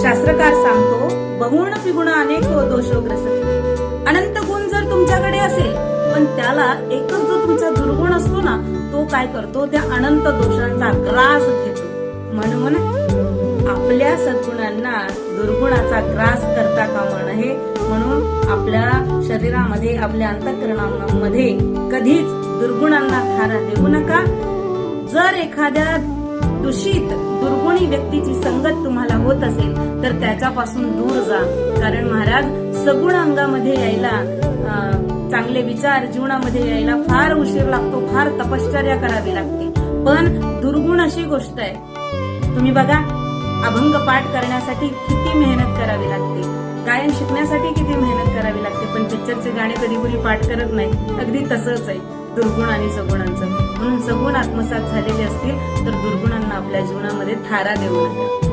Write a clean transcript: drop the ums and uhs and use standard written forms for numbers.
शास्त्रकार सांगतो, बहुण पिगुण अनेक दोषोग्रस्त. अनंत गुण जर तुमच्याकडे असेल, पण त्याला एकच जो तुमचा दुर्गुण असतो ना, तो काय करतो, त्या अनंत दोषांचा ग्रास घेतो. म्हणून आपल्या सद्गुणांना दुर्गुणाचा ग्रास करता कामा नये. म्हणून आपल्या शरीरामध्ये, आपल्या अंतःकरणामध्ये कधीच दुर्गुणांना थारा देऊ नका. जर एखाद्या दूषित दुर्गुणी व्यक्तीची संगत तुम्हाला होत असेल, तर त्याच्यापासून दूर जा. कारण महाराज, सगुण अंगामध्ये यायला, चांगले विचार जीवनामध्ये यायला फार उशीर लागतो, फार तपश्चर्या करावी लागते. पण दुर्गुण अशी गोष्ट आहे, तुम्ही बघा, अभंग पाठ करण्यासाठी किती मेहनत करावी लागते, गायन शिकण्यासाठी किती मेहनत करावी लागते, पण पिक्चरचे गाणे कधी कोणी पाठ करत नाही. अगदी तसंच आहे दुर्गुण आणि सगुणांचं. म्हणून सगुण आत्मसात झालेले असतील तर दुर्गुणांना आपल्या जीवनामध्ये थारा देऊ नका.